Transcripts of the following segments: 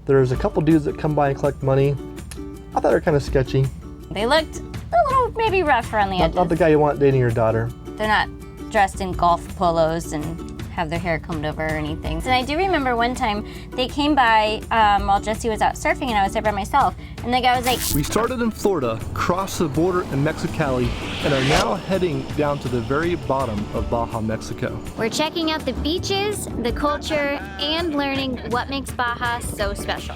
There's a couple dudes that come by and collect money. I thought they were kind of sketchy. They looked a little maybe rough around the edges. Not the guy you want dating your daughter. They're not dressed in golf polos and have their hair combed over or anything. And I do remember one time they came by while Jesse was out surfing and I was there by myself. And the guy was like, we started in Florida, crossed the border in Mexicali, and are now heading down to the very bottom of Baja Mexico. We're checking out the beaches, the culture, and learning what makes Baja so special.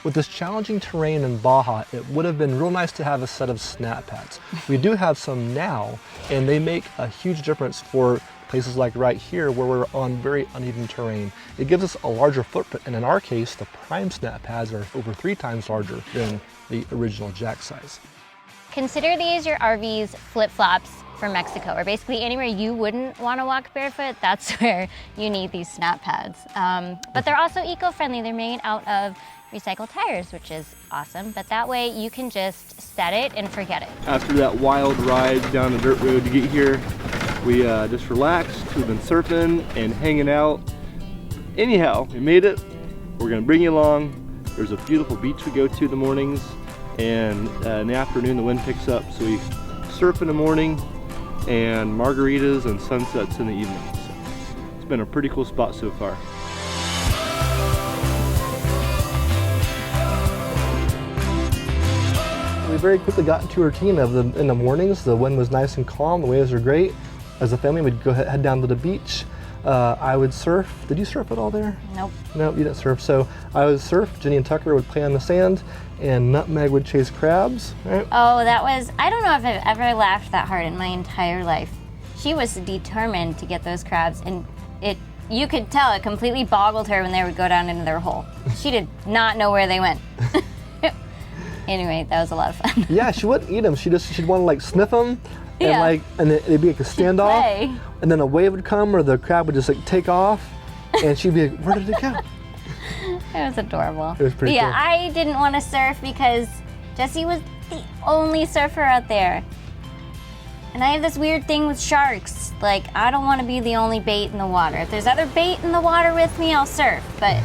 With this challenging terrain in Baja, it would have been real nice to have a set of SnapPads. We do have some now, and they make a huge difference for places like right here where we're on very uneven terrain. It gives us a larger footprint, and in our case, the prime SnapPads are over 3 times larger than the original jack size. consider these your RV's flip-flops for Mexico, or basically anywhere you wouldn't want to walk barefoot, that's where you need these SnapPads. But they're also eco-friendly. They're made out of recycled tires, which is awesome, but that way you can just set it and forget it. After that wild ride down the dirt road to get here, we just relaxed. We've been surfing and hanging out. Anyhow, we made it. We're gonna bring you along. There's a beautiful beach we go to in the mornings, and in the afternoon the wind picks up, so we surf in the morning and margaritas and sunsets in the evening. So it's been a pretty cool spot so far. We very quickly got into a routine of in the mornings. The wind was nice and calm, the waves were great. As a family, we'd go head down to the beach. I would surf. Did you surf at all there? Nope. Nope, you didn't surf. So I would surf, Jenny and Tucker would play on the sand, and Nutmeg would chase crabs. Right? Oh, that was, I don't know if I've ever laughed that hard in my entire life. She was determined to get those crabs, and you could tell it completely boggled her when they would go down into their hole. She did not know where they went. Anyway, that was a lot of fun. Yeah, she wouldn't eat them. She'd want to like sniff them, and Yeah. and it'd be like a standoff, play. and then a wave would come, or the crab would just like take off, and she'd be like, "Where did it go?" It was adorable. It was pretty But yeah, cool. I didn't want to surf because Jesse was the only surfer out there. And I have this weird thing with sharks. Like, I don't want to be the only bait in the water. If there's other bait in the water with me, I'll surf. But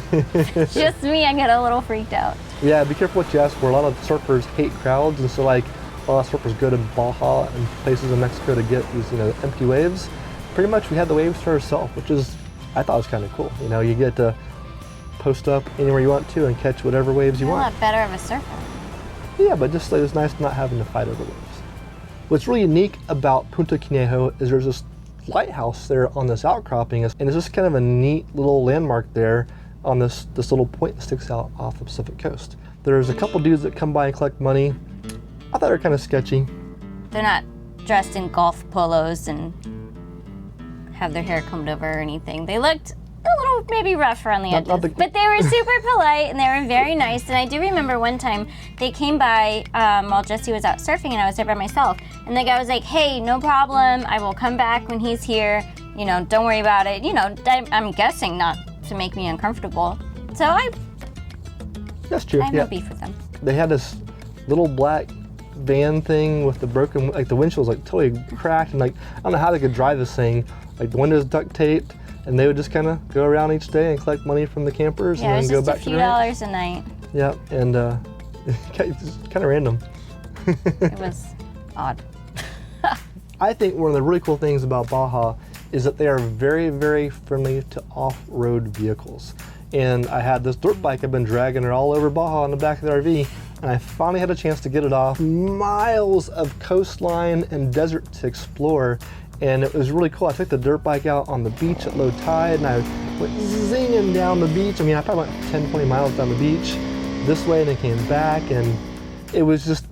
just me, I get a little freaked out. Yeah, be careful what you ask for. A lot of surfers hate crowds, and so like a lot of surfers go to Baja and places in Mexico to get these, empty waves. Pretty much we had the waves to ourselves, which is, I thought was kind of cool. You get to post up anywhere you want to and catch whatever waves you You're a want. lot better of a surfer. Yeah, but just like, it's nice not having to fight over waves. What's really unique about Punta Conejo is there's this lighthouse there on this outcropping, and it's just kind of a neat little landmark there on this little point that sticks out off the Pacific coast. There's a couple dudes that come by and collect money. I thought they were kind of sketchy. They're not dressed in golf polos and have their hair combed over or anything. They looked a little maybe rough around the edges, but they were super polite and they were very nice. And I do remember one time they came by while Jesse was out surfing and I was there by myself. And the guy was like, "Hey, no problem. I will come back when he's here. Don't worry about it." I'm guessing not to make me uncomfortable. So That's true. I have no beef with them. They had this little black van thing with the broken, like the windshield was like totally cracked, and like I don't know how they could drive this thing. Like the windows duct taped, and they would just kind of go around each day and collect money from the campers, Yeah, and then go back it was to just the a few ranch. dollars a night. Yeah, and it's kind of random. It was odd. I think one of the really cool things about Baja is that they are very, very friendly to off-road vehicles. And I had this dirt bike, I've been dragging her all over Baja on the back of the RV, and I finally had a chance to get it off. Miles of coastline and desert to explore, and it was really cool. I took the dirt bike out on the beach at low tide, and I went zinging down the beach. I probably went 10, 20 miles down the beach this way, and then came back, and it was just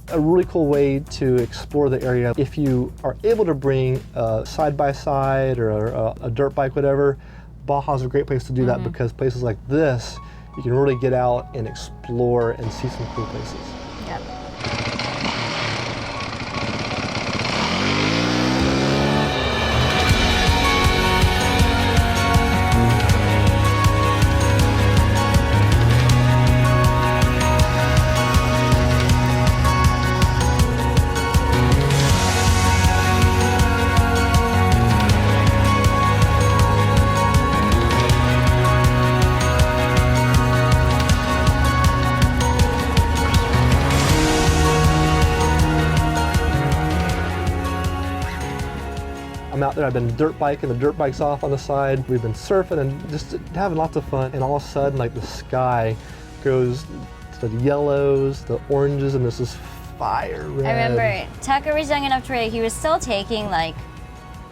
a really cool way to explore the area. If you are able to bring a side-by-side or a dirt bike, whatever, Baja's a great place to do that, because places like this, you can really get out and explore and see some cool places. Yeah. I'm out there, I've been dirt biking, the dirt bike's off on the side. We've been surfing and just having lots of fun. And all of a sudden, like the sky goes to the yellows, the oranges, and this is fire red. I remember Tucker was young enough to where he was still taking like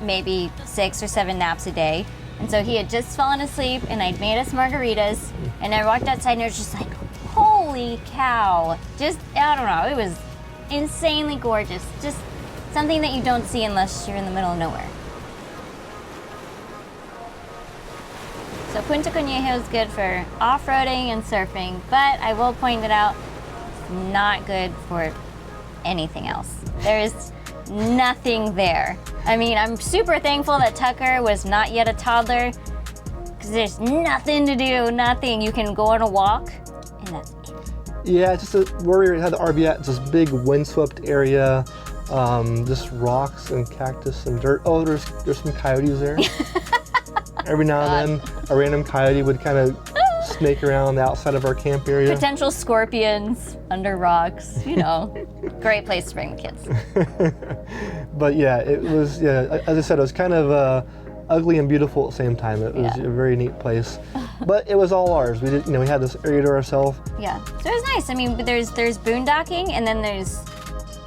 maybe 6 or 7 naps a day. And so he had just fallen asleep and I'd made us margaritas and I walked outside and it was just like, holy cow. Just, I don't know, it was insanely gorgeous. Just something that you don't see unless you're in the middle of nowhere. So Punta Conejo is good for off-roading and surfing, but I will point it out, it's not good for anything else. There is nothing there. I mean, I'm super thankful that Tucker was not yet a toddler because there's nothing to do, nothing. You can go on a walk and that's it. Yeah, it's just where we had the RV at, it's this big windswept area, just rocks and cactus and dirt. Oh, there's some coyotes there. Every now and then, a random coyote would kind of snake around the outside of our camp area. Potential scorpions under rocks, you know. Great place to bring the kids. But yeah, it was, yeah, as I said, it was kind of ugly and beautiful at the same time. It was a very neat place. But it was all ours. We did, you know, we had this area to ourselves. Yeah, so it was nice. I mean, there's boondocking and then there's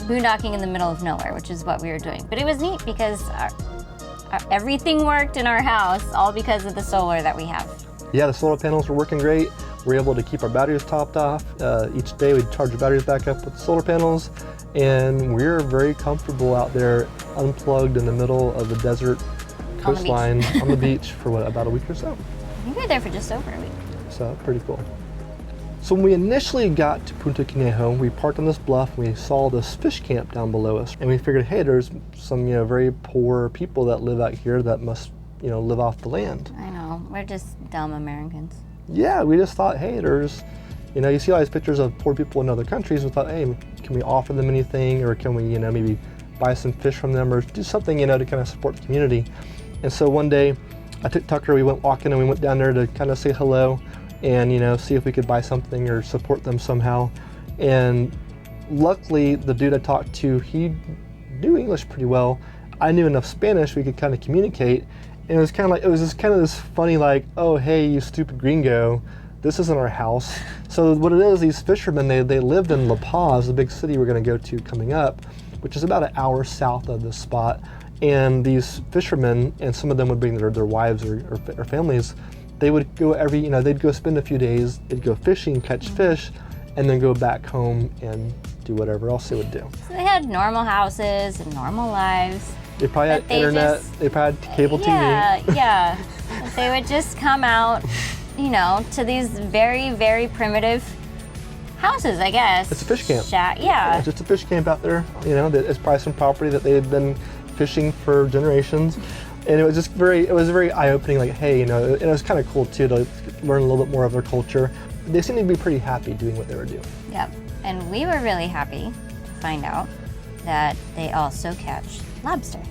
boondocking in the middle of nowhere, which is what we were doing. But it was neat because everything worked in our house, all because of the solar that we have. Yeah, the solar panels were working great. We were able to keep our batteries topped off. Each day we'd charge the batteries back up with the solar panels, and we're very comfortable out there unplugged in the middle of the desert coastline on the beach for what, about a week or so? I think we were there for just over a week. So pretty cool. So when we initially got to Punta Conejo, we parked on this bluff, we saw this fish camp down below us, and we figured, hey, there's some, you know, very poor people that live out here that must, you know, live off the land. I know, we're just dumb Americans. Yeah, we just thought, hey, there's, you know, you see all these pictures of poor people in other countries. We thought, hey, can we offer them anything, or can we, you know, maybe buy some fish from them, or do something, you know, to kind of support the community. And so one day, I took Tucker, we went walking, and we went down there to kind of say hello, and, you know, see if we could buy something or support them somehow. And luckily, the dude I talked to, he knew English pretty well. I knew enough Spanish, we could kind of communicate. And it was kind of like, it was just kind of this funny, like, oh, hey, you stupid gringo, this isn't our house. So what it is, these fishermen, they lived in La Paz, the big city we're going to go to coming up, which is about an hour south of this spot. And these fishermen, and some of them would bring their wives or families, they would go every, you know, they'd go spend a few days, they'd go fishing, catch fish, and then go back home and do whatever else they would do. So they had normal houses and normal lives. They probably had internet, they probably had cable TV. Yeah. They would just come out, you know, to these very, very primitive houses, I guess. It's a fish camp. Yeah. Just a fish camp out there, you know, it's probably some property that they had been fishing for generations. And it was just very eye-opening, like, hey, you know, and it was kind of cool too to learn a little bit more of their culture. They seemed to be pretty happy doing what they were doing. Yep, and we were really happy to find out that they also catch lobster.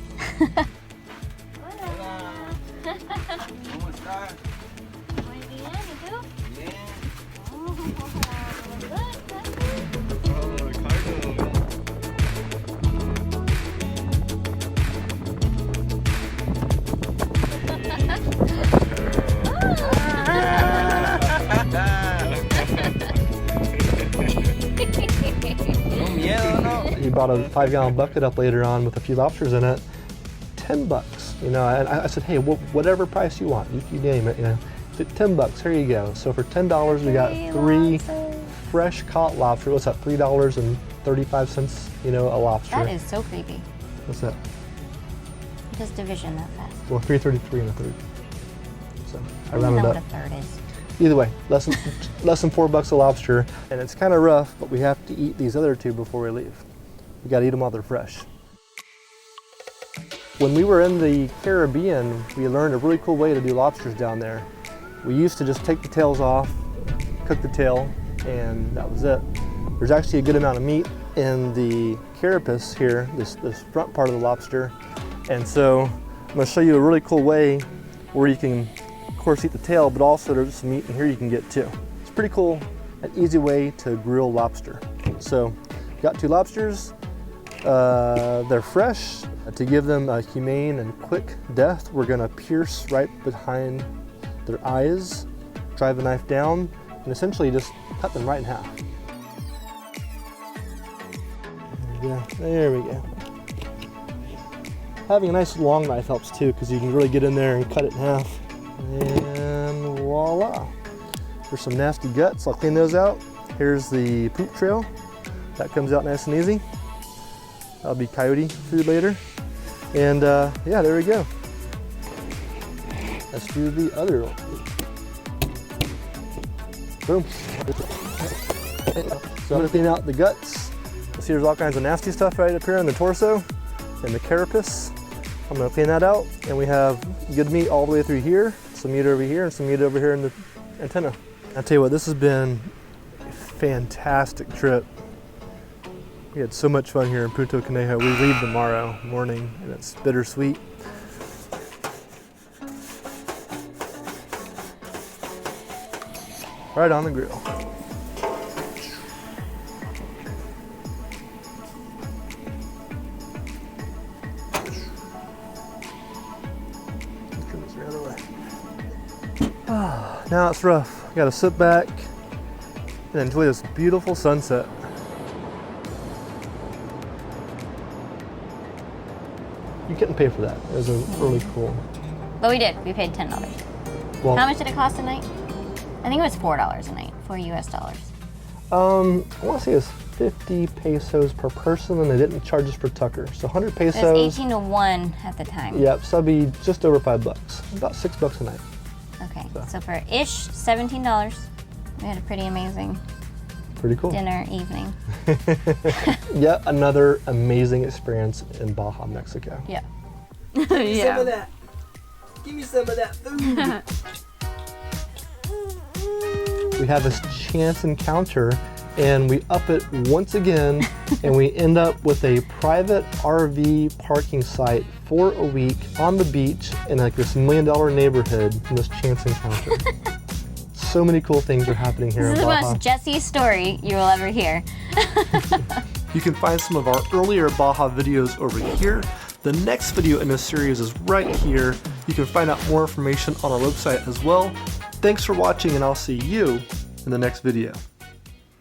He brought a 5-gallon bucket up later on with a few lobsters in it, $10. You know, and I said, hey, whatever price you want, you name it. You know, $10. Here you go. So for $10, we got 3 fresh caught lobster. What's that? $3.35. You know, a lobster. That is so creepy. What's that? Just division that fast. Well, 3.33 and a third. So I don't rounded know up. what a third is. Either way, less than $4 a lobster, and it's kind of rough, but we have to eat these other 2 before we leave. We got to eat them while they're fresh. When we were in the Caribbean, we learned a really cool way to do lobsters down there. We used to just take the tails off, cook the tail, and that was it. There's actually a good amount of meat in the carapace here, this front part of the lobster. And so I'm going to show you a really cool way where you can, of course, eat the tail, but also there's some meat in here you can get too. It's pretty cool, an easy way to grill lobster. So got 2 lobsters. They're fresh. To give them a humane and quick death, we're gonna pierce right behind their eyes, drive a knife down, and essentially just cut them right in half. There we go. Having a nice long knife helps too, because you can really get in there and cut it in half. And voila. There's some nasty guts, I'll clean those out. Here's the poop trail. That comes out nice and easy. That'll be coyote food later. And yeah, there we go. Let's do the other one. Boom. So I'm gonna clean out the guts. See, there's all kinds of nasty stuff right up here in the torso and the carapace. I'm gonna clean that out, and we have good meat all the way through here, some meat over here, and some meat over here in the antenna. I'll tell you what, this has been a fantastic trip. We had so much fun here in Punta Conejo. We leave tomorrow morning, and it's bittersweet. Right on the grill. Now it's rough. You gotta sit back and enjoy this beautiful sunset. You couldn't pay for that. It was really cool. But we did. We paid $10. Well, how much did it cost a night? I think it was $4 a night, $4 US. I want to say it was 50 pesos per person, and they didn't charge us for tucker. So 100 pesos. It was 18 to 1 at the time. Yep, so that'd be just over $5. About $6 a night. Okay, so for ish $17, we had a pretty amazing dinner evening. Yet another amazing experience in Baja, Mexico. Yeah. Give me some of that. Give me some of that food. We have this chance encounter, and we up it once again, and we end up with a private RV parking site for a week on the beach in like this $1 million neighborhood in this chance encounter. So many cool things are happening here in Baja. This is the most Jesse story you will ever hear. You can find some of our earlier Baja videos over here. The next video in this series is right here. You can find out more information on our website as well. Thanks for watching, and I'll see you in the next video.